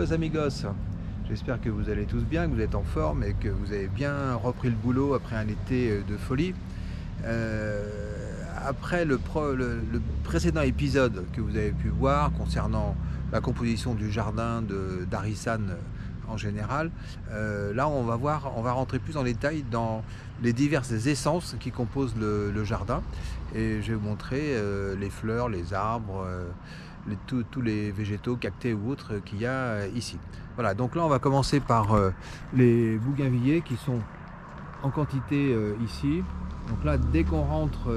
los amigos, j'espère que vous allez tous bien, que vous êtes en forme et que vous avez bien repris le boulot après un été de folie. Après le précédent épisode que vous avez pu voir concernant la composition du jardin d'Arisan en général, là on va rentrer plus en détail dans les diverses essences qui composent le jardin, et je vais vous montrer les fleurs, les arbres, tous les végétaux, cactés ou autres qu'il y a ici. Voilà, donc là on va commencer par les bougainvilliers qui sont en quantité ici. Donc là, dès qu'on rentre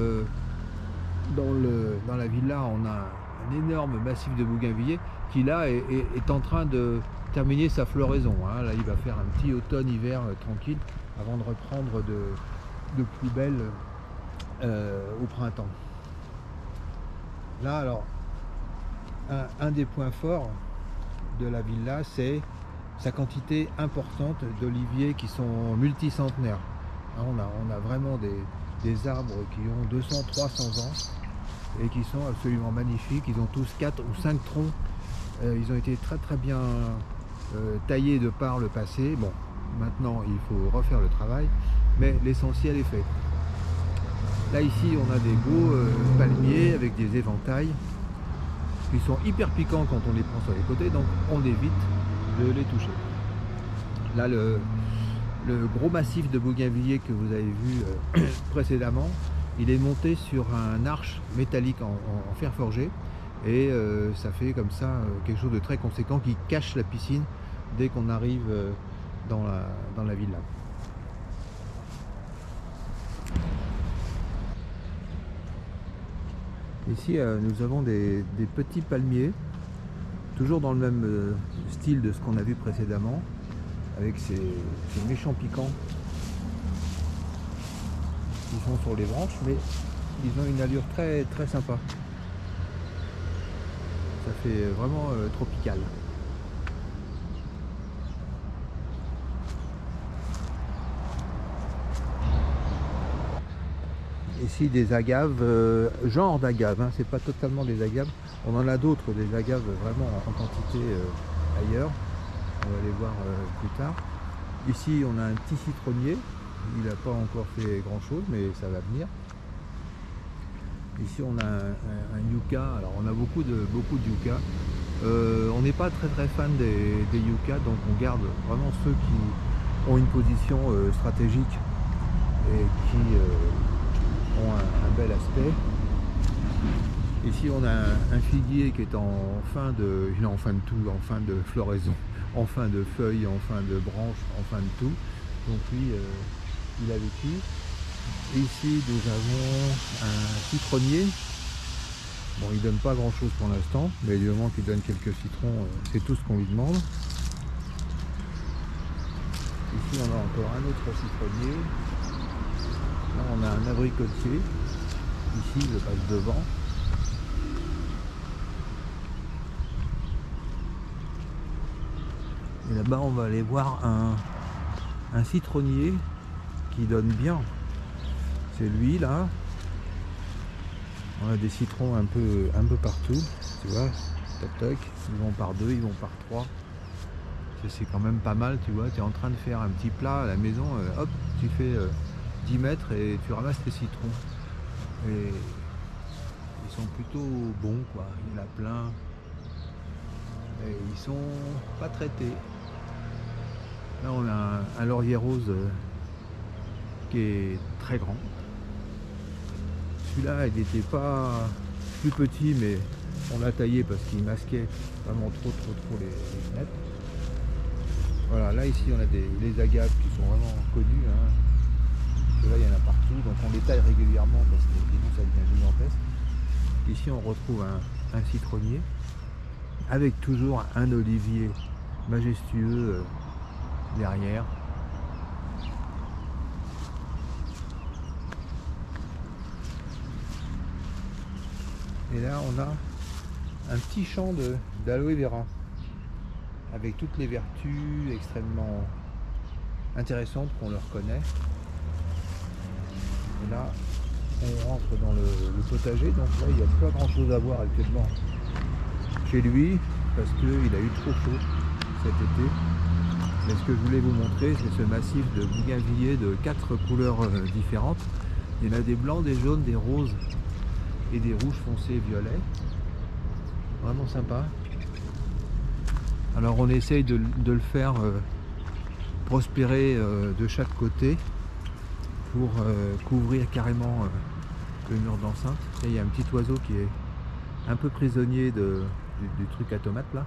dans la villa, on a un énorme massif de bougainvilliers qui là est en train de terminer sa floraison. Là il va faire un petit automne-hiver tranquille avant de reprendre de plus belle au printemps. Là alors, un des points forts de la villa, c'est sa quantité importante d'oliviers qui sont multicentenaires. On a vraiment des arbres qui ont 200-300 ans et qui sont absolument magnifiques. Ils ont tous 4 ou 5 troncs. Ils ont été très bien taillés de par le passé. Bon, maintenant il faut refaire le travail, mais l'essentiel est fait. Là ici on a des beaux palmiers avec des éventails qui sont hyper piquants quand on les prend sur les côtés, donc on évite de les toucher. Là le gros massif de bougainvilliers que vous avez vu précédemment, il est monté sur un arche métallique en fer forgé, et ça fait comme ça quelque chose de très conséquent qui cache la piscine dès qu'on arrive dans la villa. Ici nous avons des petits palmiers, toujours dans le même style de ce qu'on a vu précédemment, avec ces méchants piquants qui sont sur les branches, mais ils ont une allure très sympa. Ça fait vraiment tropical. Ici des agaves, genre d'agaves, c'est pas totalement des agaves, on en a d'autres, des agaves vraiment en quantité ailleurs, on va les voir plus tard. Ici on a un petit citronnier, il n'a pas encore fait grand chose mais ça va venir. Ici on a un yucca, alors on a beaucoup de yucca. On n'est pas très fan des yucca, donc on garde vraiment ceux qui ont une position stratégique et qui ont un bel aspect. Ici on a un figuier qui est en fin de tout, en fin de floraison, en fin de feuilles, en fin de branches, en fin de tout. Donc lui il a vécu. Ici nous avons un citronnier. Bon, il donne pas grand chose pour l'instant, mais du moment qu'il donne quelques citrons, c'est tout ce qu'on lui demande. Ici on a encore un autre citronnier. Là on a un abricotier, ici je passe devant. Et là-bas on va aller voir un citronnier qui donne bien. C'est lui là. On a des citrons un peu partout, tu vois, tac tac, ils vont par 2, ils vont par 3. C'est quand même pas mal, tu vois, tu es en train de faire un petit plat à la maison, hop, tu fais 10 mètres et tu ramasses tes citrons. Et ils sont plutôt bons, quoi. Il y en a plein. Et ils sont pas traités. Là, on a un laurier rose qui est très grand. Celui-là, il n'était pas plus petit, mais on l'a taillé parce qu'il masquait vraiment trop les fenêtres. Voilà, là ici on a les agaves qui sont vraiment connues. Là il y en a partout, donc on les taille régulièrement parce que sinon ça devient gigantesque. Ici on retrouve un citronnier avec toujours un olivier majestueux derrière. Et là on a un petit champ d'aloe vera avec toutes les vertus extrêmement intéressantes qu'on leur connaît. Et là on rentre dans le potager, donc là il n'y a pas grand chose à voir actuellement chez lui parce qu'il a eu trop chaud. cet été. Mais ce que je voulais vous montrer, c'est ce massif de bougainvilliers de 4 couleurs différentes. Il y en a des blancs, des jaunes, des roses et des rouges foncés violets. Vraiment sympa. Alors on essaye de le faire prospérer de chaque côté pour couvrir carrément le mur d'enceinte. Et il y a un petit oiseau qui est un peu prisonnier du truc à tomates là.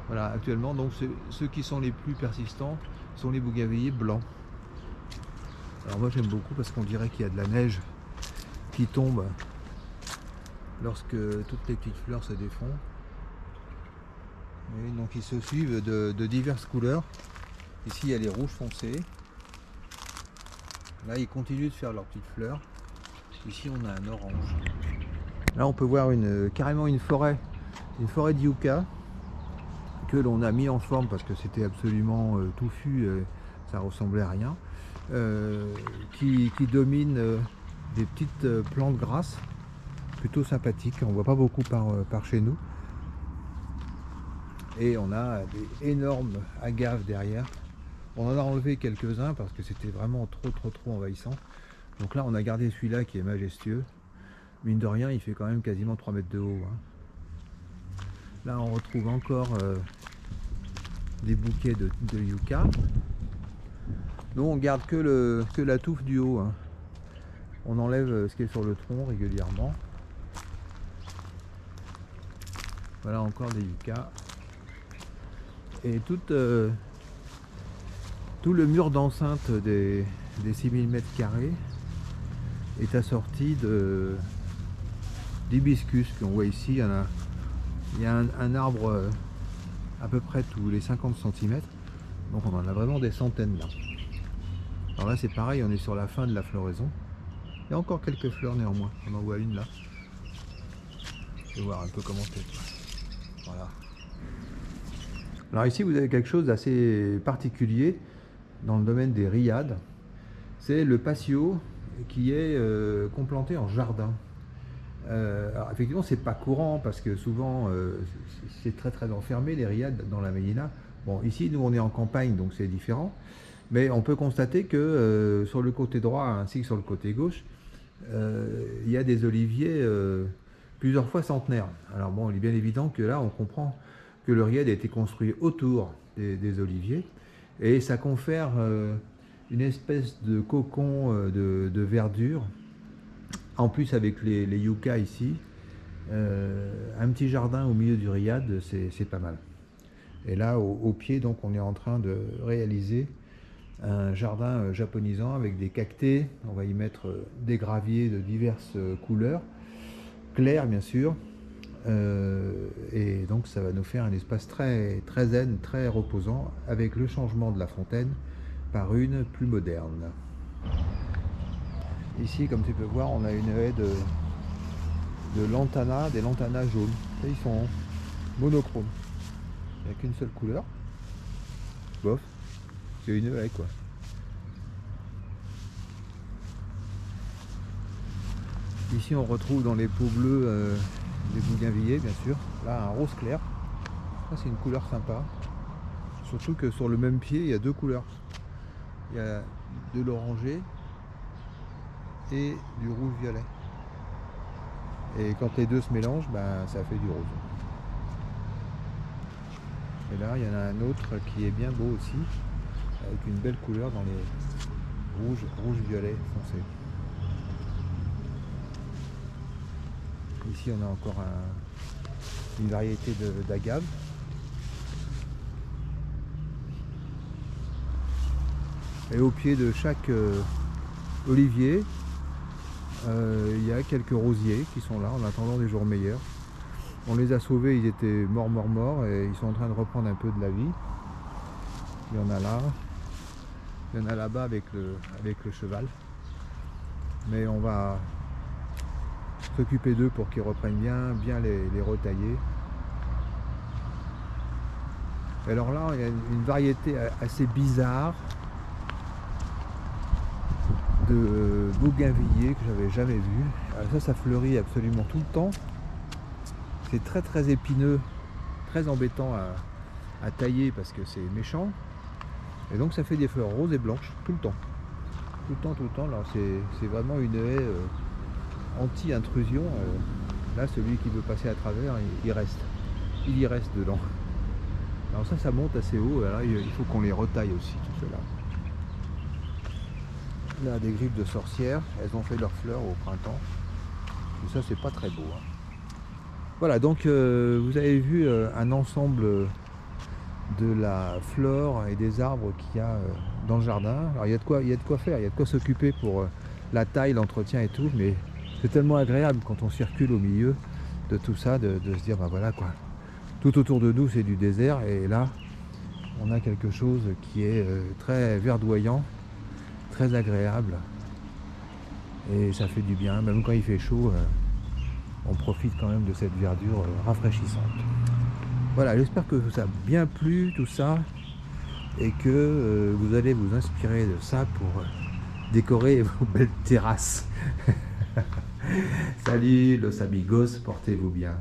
Voilà, actuellement, donc ceux qui sont les plus persistants sont les bougainvilliers blancs. Alors moi j'aime beaucoup parce qu'on dirait qu'il y a de la neige qui tombe lorsque toutes les petites fleurs se défont. Et donc ils se suivent de diverses couleurs. Ici il y a les rouges foncés. Là ils continuent de faire leurs petites fleurs. Ici on a un orange. Là on peut voir carrément une forêt de yucca que l'on a mis en forme parce que c'était absolument touffu, ça ressemblait à rien, qui domine des petites plantes grasses plutôt sympathiques. On voit pas beaucoup par chez nous. Et on a des énormes agaves derrière. On en a enlevé quelques-uns parce que c'était vraiment trop envahissant. Donc là on a gardé celui-là qui est majestueux. Mine de rien, il fait quand même quasiment 3 mètres de haut. Là on retrouve encore des bouquets de yucca. Nous on garde que la touffe du haut. On enlève ce qui est sur le tronc régulièrement. Voilà encore des yucca. Et tout le mur d'enceinte des 6000 m² est assorti d'hibiscus qu'on voit ici. Il y a un arbre à peu près tous les 50 cm. Donc on en a vraiment des centaines là. Alors là c'est pareil, on est sur la fin de la floraison. Il y a encore quelques fleurs néanmoins. On en voit une là. Je vais voir un peu comment c'est. Voilà. Alors ici vous avez quelque chose d'assez particulier dans le domaine des rhyades. C'est le patio qui est complanté en jardin. Alors effectivement c'est pas courant parce que souvent c'est très enfermé les rhyades dans la Médina. Bon ici nous on est en campagne donc c'est différent. Mais on peut constater que sur le côté droit ainsi que sur le côté gauche, il y a des oliviers plusieurs fois centenaires. Alors bon, il est bien évident que là on comprend que le riad a été construit autour des oliviers et ça confère une espèce de cocon de verdure. En plus avec les yuccas ici, un petit jardin au milieu du riad, c'est pas mal. Et là au pied donc on est en train de réaliser un jardin japonisant avec des cactés. On va y mettre des graviers de diverses couleurs, clairs bien sûr, et donc ça va nous faire un espace très zen, très reposant, avec le changement de la fontaine par une plus moderne. Ici comme tu peux voir on a une haie de lantana, des lantanas jaunes. Et ils sont monochromes, il n'y a qu'une seule couleur, bof. C'est une haie quoi. Ici on retrouve dans les pots bleus des bougainvilliers bien sûr. Là un rose clair. Ça c'est une couleur sympa. Surtout que sur le même pied il y a deux couleurs. Il y a de l'orangé et du rouge violet. Et quand les deux se mélangent, ben, ça fait du rose. Et là il y en a un autre qui est bien beau aussi, avec une belle couleur dans les rouge-violet foncé. Ici on a encore une variété d'agaves. Et au pied de chaque olivier, il y a quelques rosiers qui sont là en attendant des jours meilleurs. On les a sauvés, ils étaient morts et ils sont en train de reprendre un peu de la vie. Il y en a là. Il y en a là-bas avec le cheval. Mais on va s'occuper d'eux pour qu'ils reprennent bien les retailler. Et alors là, il y a une variété assez bizarre de bougainvilliers que j'avais jamais vu. Alors ça fleurit absolument tout le temps. C'est très épineux, très embêtant à tailler parce que c'est méchant. Et donc ça fait des fleurs roses et blanches tout le temps. Tout le temps, tout le temps. Là, c'est vraiment une haie anti-intrusion. Là, celui qui veut passer à travers, il reste. Il y reste dedans. Alors ça monte assez haut. Alors il faut qu'on les retaille aussi, tout cela. Là, des griffes de sorcières. Elles ont fait leurs fleurs au printemps. Et ça, c'est pas très beau. Hein. Voilà, donc vous avez vu un ensemble de la flore et des arbres qu'il y a dans le jardin. Alors il y a de quoi faire, il y a de quoi s'occuper pour la taille, l'entretien et tout, mais c'est tellement agréable quand on circule au milieu de tout ça, de se dire, bah voilà quoi, tout autour de nous c'est du désert, et là on a quelque chose qui est très verdoyant, très agréable, et ça fait du bien, même quand il fait chaud, on profite quand même de cette verdure rafraîchissante. Voilà, j'espère que ça a bien plu tout ça, et que vous allez vous inspirer de ça pour décorer vos belles terrasses. Salut los amigos, portez-vous bien.